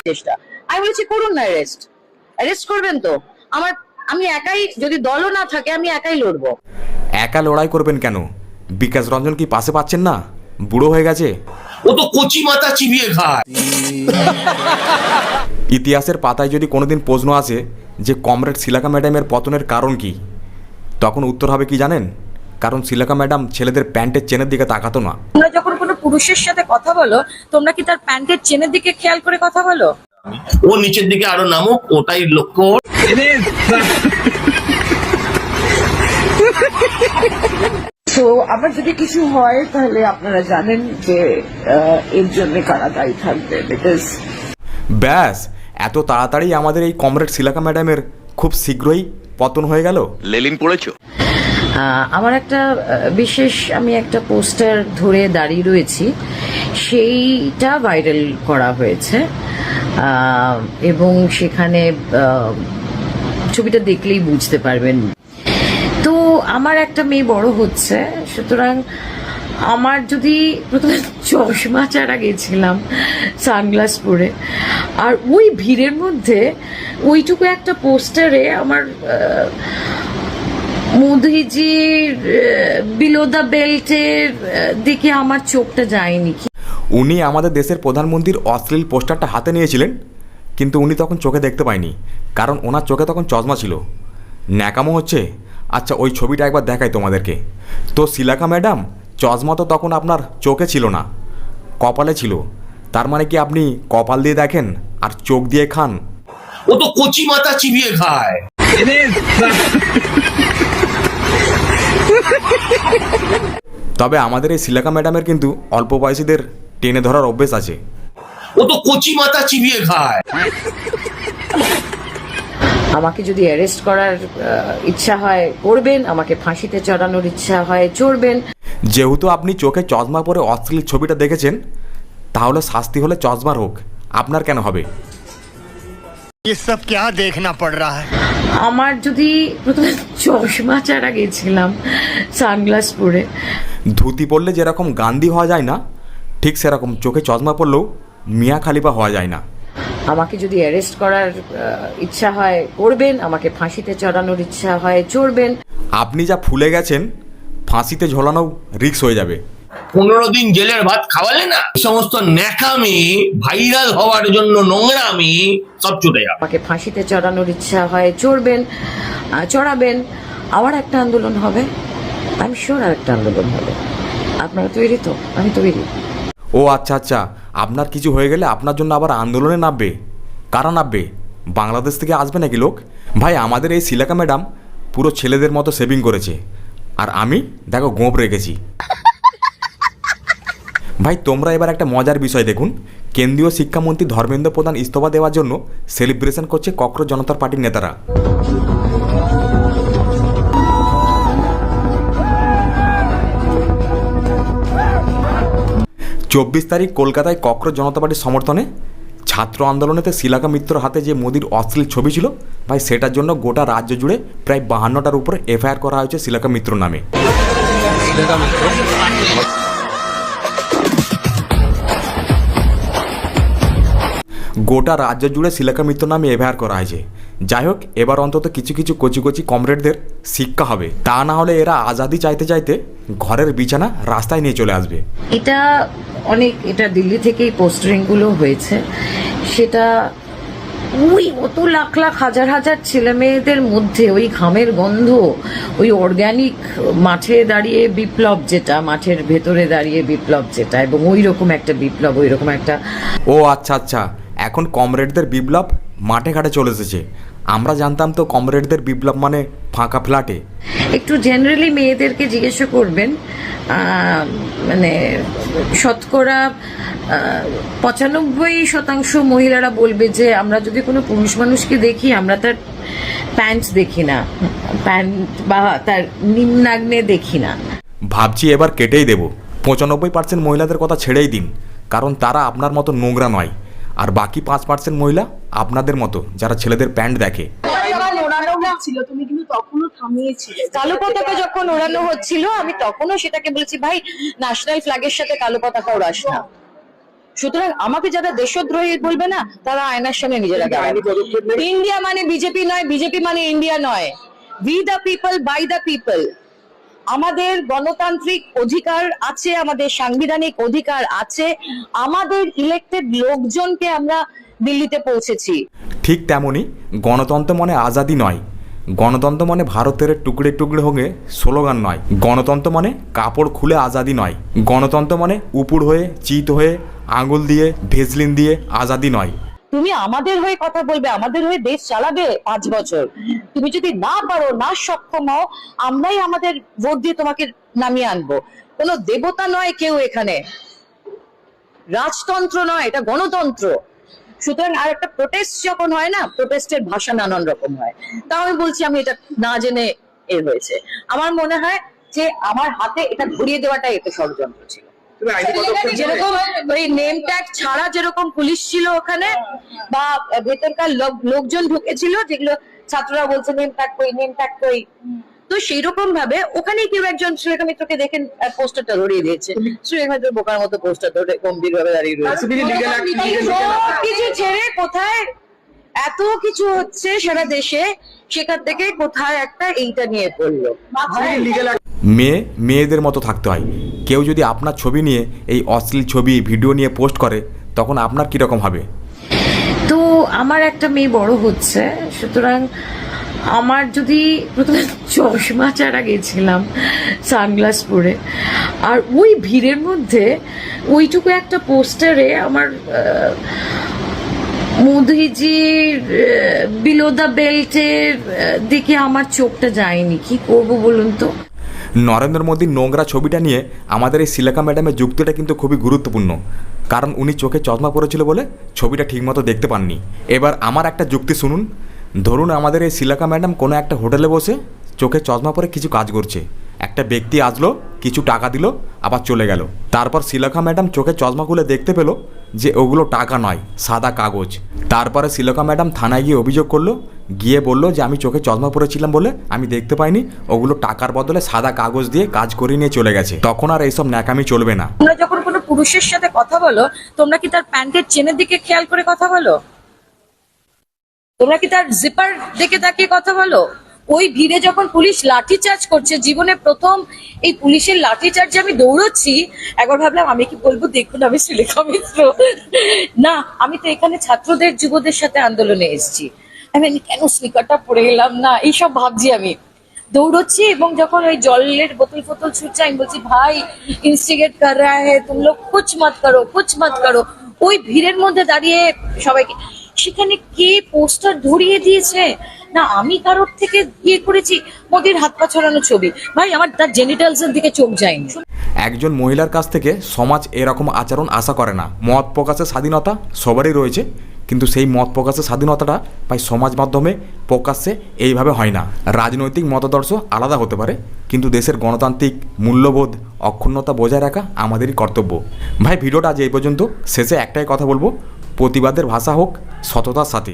চেষ্টা। আমি বলেছি করুন না, অ্যারেস্ট করবেন তো, আমি একাই, যদি দলও না থাকে আমি একাই লড়বো। একা লড়াই করবেন কেন? বিকাশ রঞ্জন কি পাশে পাচ্ছেন না? বুড়ো হয়ে গেছে, ও তো কচি মাথা চিবিয়ে খায়। ইতিহাসের পাতায় যদি কোনোদিন প্রশ্ন আসে যে কমরেড শ্রীলেখা ম্যাডামের পতনের কারণ কি, তখন উত্তর হবে কি জানেন? কারণ শ্রীলেখা ম্যাডাম ছেলেদের প্যান্টের চেনের দিকে তাকাতো না। তোমরা যখন কোনো পুরুষের সাথে কথা বলো, তোমরা কি তার প্যান্টের চেনের দিকে খেয়াল করে কথা বলো? ও নিচের দিকে আরো নামুক, ওটাই লক্ষ্য। তো আবার যদি কিছু হয় তাহলে আপনারা জানেন যে এর জন্য কারা দায়ী থাকবে। বিকজ ব্যাস, এত তাড়াতাড়ি আমাদের এই কমরেড শ্রীলেখা ম্যাডামের খুব শীঘ্রই পতন হয়ে গেল। লেলিন পড়েছো? আমার একটা বিশেষ, আমি একটা পোস্টার ধরে দাঁড়িয়ে রয়েছি, সেইটা ভাইরাল করা হয়েছে এবং সেখানে ছবিটা দেখলেই বুঝতে পারবেন। তো আমার একটা মেয়ে বড় হচ্ছে, সুতরাং আমার যদি প্রথমে চশমা ছাড়া গেছিলাম সানগ্লাস পরে, আর ওই ভিড়ের মধ্যে ওইটুকু একটা পোস্টারে আমার মোদিজির বিলো দ্য বেল্টের দিকে আমার চোখটা যায়নি। উনি আমাদের দেশের প্রধানমন্ত্রীর অশ্লীল পোস্টারটা হাতে নিয়েছিলেন, কিন্তু উনি তখন চোখে দেখতে পায়নি, কারণ ওনার চোখে তখন চশমা ছিল। ন্যাকামো হচ্ছে। আচ্ছা, ওই ছবিটা একবার দেখাই তোমাদেরকে। তো শ্রীলেখা ম্যাডাম, চশমা তো তখন আপনার চোখে ছিল না, কপালে ছিল। তার মানে কি আপনি কপাল দিয়ে দেখেন আর চোখ দিয়ে খান? ও তো কচি মাথা চিবিয়ে খায়। তবে আমাদের এই শ্রীলেখা ম্যাডামের কিন্তু অল্প বয়সীদের টেনে ধরার অভ্যেস আছে। ও তো কচি মাথা চিবিয়ে খায়। আমাকে যদি অ্যারেস্ট করার ইচ্ছা হয় করবেন, আমাকে ফাঁসিতে চড়ানোর ইচ্ছা হয় চড়বেন। যেহেতু আপনি চোখে চশমা পরে অশ্লীল ছবিটা দেখেছেন, তাহলে শাস্তি হলে চশমার হোক, আপনার কেন হবে? ये सब क्या देखना पड़ रहा है? আমার যদি প্রথমে চশমা ছাড়া গেছিলাম সানগ্লাস পরে, ধুতি পরলে যেরকম গান্ধী হওয়া যায় না, ঠিক সেরকম চোখে চশমা পরলেও মিয়া খালিফা হওয়া যায় না। আমাকে যদি অ্যারেস্ট করার ইচ্ছা হয় করবেন, আমাকে ফাঁসিতে চড়ানোর ইচ্ছা হয় চড়বেন। আপনি যা ফুলে গেছেন, ফাঁসিতে ঝোলানোও রিস্ক হয়ে যাবে। 15 দিন জেলের ভাত খাওয়ালে না, সমস্ত ন্যাকামি ভাইরাল হওয়ার জন্য নোংরামি সব চলে যাবে। আমাকে ফাঁসিতে চড়ানোর ইচ্ছা হয় চড়বেন, চড়াবেন। আবার একটা আন্দোলন হবে, আমি শিওর আর একটা আন্দোলন হবে। আপনারা তৈরি তো? আমি তৈরি। ও আচ্ছা আচ্ছা, আপনার কিছু হয়ে গেলে আপনার জন্য আবার আন্দোলনে নামবে? কারা নামবে? বাংলাদেশ থেকে আসবে নাকি লোক? ভাই, আমাদের এই শ্রীলেখা ম্যাডাম পুরো ছেলেদের মতো সেভিং করেছে, আর আমি দেখো গোঁপ রেখেছি। ভাই, তোমরা এবার একটা মজার বিষয় দেখুন। কেন্দ্রীয় শিক্ষামন্ত্রী ধর্মেন্দ্র প্রধান ইস্তফা দেওয়ার জন্য সেলিব্রেশন করছে ককরোচ জনতার পার্টির নেতারা। 24 তারিখ কলকাতায় ককরোচ জনতা পার্টির সমর্থনে ছাত্র আন্দোলনেতে শ্রীলেখা মিত্রর হাতে যে মোদির অশ্লীল ছবি ছিল, ভাই সেটার জন্য গোটা রাজ্য জুড়ে প্রায় 52টার উপরে এফআইআর করা হয়েছে শ্রীলেখা মিত্র নামে। গোটা রাজ্য জুড়ে শ্রীলেখা মিত্র নামে এফআইআর করা হয়েছে। যাই হোক, এবার অন্তত কিছু কিছু কচি কচি কমরেডদের শিক্ষা হবে, তা না হলে এরা আজাদি চাইতে চাইতে ঘরের বিছানা রাস্তায় নিয়ে চলে আসবে। এটা দিল্লি থেকেই পোস্টারিংগুলো হয়েছে। সেটা ওই অত লাখ লাখ হাজার হাজার ছেলে মেয়েদের মধ্যে ওই ঘামের গন্ধ, ওই অর্গ্যানিক মাঠে দাঁড়িয়ে বিপ্লব, যেটা মাঠের ভেতরে দাঁড়িয়ে বিপ্লব যেটা, এবং ওই রকম একটা বিপ্লব, ওই রকম একটা। ও আচ্ছা আচ্ছা, এখন কমরেডদের বিপ্লব মাঠে ঘাটে চলে এসেছে। আমরা জানতাম তো কমরেডদের বিপ্লব মানে ফাঁকা ফ্ল্যাটে। একটু জেনারেলি মেয়েদেরকে জিজ্ঞাসা করবেন, মানে শতকরা 95% মহিলারা বলবে যে আমরা যদি কোনো পুরুষ মানুষকে দেখি, আমরা তার প্যান্ট দেখি না, প্যান্ট বা তার নিম্নাগ্নে দেখি না। ভাবছি এবার কেটেই দেব। 95% মহিলাদের কথা ছেড়েই দিন, কারণ তারা আপনার মতো নোংরা নয়। আর বাকি 5% মহিলা আপনাদের মতো, যারা ছেলেদের প্যান্ট দেখে। তুমি কিন্তু তখনও থামিয়েছিলে। কালো পতাকা যখন ওড়ানো হচ্ছিল, আমি তখনও সেটাকে বলেছি, ভাই ন্যাশনাল ফ্ল্যাগের সাথে কালো পতাকা ওড়াস না। সুতরাং আমাকে যারা দেশদ্রোহী বলবে না, তারা আয়নার সামনে নিজেরা ইন্ডিয়া মানে বিজেপি নয়, বিজেপি মানে ইন্ডিয়া নয়। We the people, by the people. আমাদের গণতান্ত্রিক অধিকার আছে, আমাদের সাংবিধানিক অধিকার আছে, আমাদের ইলেক্টেড লোকজনকে আমরা দিল্লিতে পৌঁছেছি। ঠিক তেমনই গণতন্ত্র মানে আজাদি নয়, গণতন্ত্র মানে ভারতের টুকরে টুকরে হোগে স্লোগান নয়, গণতন্ত্র মানে কাপড় খুলে আজাদি নয়, গণতন্ত্র মানে উপুর হয়ে চিত হয়ে আঙুল দিয়ে ভেজলিন দিয়ে আজাদি নয়। তুমি আমাদের হয়ে কথা বলবে, আমাদের হয়ে দেশ চালাবে 5 বছর। তুমি যদি না পারো, না সক্ষম হও, আমরাই আমাদের ভোট দিয়ে তোমাকে নামিয়ে আনবো। কোনো দেবতা নয় কেউ এখানে, রাজতন্ত্র নয়, এটা গণতন্ত্র। সুতরাং আর একটা প্রোটেস্ট যখন হয় না, প্রোটেস্টের ভাষা নানান রকম হয়। তাও আমি বলছি, আমি এটা না জেনে হয়েছে। আমার মনে হয় যে আমার হাতে এটা ধরিয়ে দেওয়াটাই এতে ষড়যন্ত্র ছিল। যেরকম ওই নেম ট্যাগ ছাড়া যেরকম পুলিশ ছিল ওখানে, বা ভেতরকার লোকজন ঢুকেছিল, যেগুলো ছাত্ররা বলছে নেম ট্যাগ কই, নেম ট্যাগ কই, তো সেই রকম ভাবে ওখানে কেউ একজন সুরেখা মিত্রকে দেখেন পোস্টারটা ধরিয়ে দিয়েছে। সুরেখা মিত্র বোকার মতো পোস্টার ধরে গম্ভীর ভাবে দাঁড়িয়ে রয়েছে। কিছু ছেড়ে কোথায় এত কিছু হচ্ছে সারা দেশে, সেখান থেকে কোথায় একটা এইটা নিয়ে পড়লো। মেয়েদের মতো থাকতে হয়। কেউ যদি আপনার ছবি নিয়ে এই অশ্লীল ছবি ভিডিও নিয়ে পোস্ট করে, তখন আপনার কীরকম হবে? তো আমার একটা মেয়ে বড় হচ্ছে, সুতরাং আমার যদি প্রথমে চশমা ছাড়া গেছিলাম সানগ্লাস পরে, আর ওই ভিড়ের মধ্যে ওইটুকু একটা পোস্টারে আমার মোদিজির বিলো দ্য বেল্টের দিকে আমার চোখটা যায়নি। কি করব বলুন তো? নরেন্দ্র মোদীর নোংরা ছবিটা নিয়ে আমাদের এই শিলাকা ম্যাডামের যুক্তিটা কিন্তু খুবই গুরুত্বপূর্ণ, কারণ উনি চোখে চশমা পরেছিল বলে ছবিটা ঠিকমতো দেখতে পাননি। এবার আমার একটা যুক্তি শুনুন। ধরুন আমাদের এই শিলাকা ম্যাডাম কোনো একটা হোটেলে বসে চোখে চশমা পরে কিছু কাজ করছে, একটা ব্যক্তি আসলো, কিছু টাকা দিল, আবার চলে গেল। তারপর শিলাকা ম্যাডাম চোখে চশমা খুলে দেখতে পেলো যে ওগুলো টাকা নয়, সাদা কাগজ। তারপরে শিলাকা ম্যাডাম থানায় গিয়ে অভিযোগ করলো, গিয়ে বললো যে আমি চোখে চশমা পরেছিলাম বলে আমি দেখতে পাইনি, ওগুলো টাকার বদলে সাদা কাগজ দিয়ে কাজ করিয়ে নিয়ে চলে গেছে। তখন আর এইসব ন্যাকামি চলবে না। তোমরা যখন কোনো পুরুষের সাথে কথা বলো, তোমরা কি তার প্যান্টের চেনের দিকে খেয়াল করে কথা বলো? তোমরা কি তার জিপার দিকে তাকিয়ে কথা বলো? ওই ভিড়ে যখন পুলিশ লাঠিচার্জ করছে, জীবনে প্রথম এই পুলিশের লাঠিচার্জে আমি দৌড়চ্ছি, একবার ভাবলাম আমি কি বলবো, দেখুন আমি শিলিখা মিত্র না, আমি তো এখানে ছাত্রদের যুবদের সাথে আন্দোলনে এসেছি, আমি কেন স্নিকারটা পরে এলাম না, এইসব ভাবছি। আমি দৌড়চ্ছি এবং যখন ওই জলের বোতল ফোতল ছুটছে, আমি বলছি ভাই ইনস্টিগেট কর রা হ্যায়, তুম লোগ কুছ মত করো, কুছ মত করো। ওই ভিড়ের মধ্যে দাঁড়িয়ে সবাইকে, সেখানে কে পোস্টার ধরিয়ে দিয়েছে না, আমি কারোর থেকে করেছি মোদির হাত পা ছড়ানো ছবি, ভাই আমার তার জেনিটালস এর দিকে চোখ যায়নি। একজন মহিলার কাছ থেকে সমাজ এরকম আচরণ আশা করে না। মত প্রকাশের স্বাধীনতা সবারই রয়েছে, কিন্তু সেই মত প্রকাশের স্বাধীনতাটা প্রায় সমাজ মাধ্যমে প্রকাশ্যে এইভাবে হয় না। রাজনৈতিক মতাদর্শ আলাদা হতে পারে, কিন্তু দেশের গণতান্ত্রিক মূল্যবোধ অক্ষুণ্ণতা বজায় রাখা আমাদেরই কর্তব্য। ভাই ভিডিওটা আজ এই পর্যন্ত। শেষে একটাই কথা বলবো, প্রতিবাদের ভাষা হোক সততার সাথে।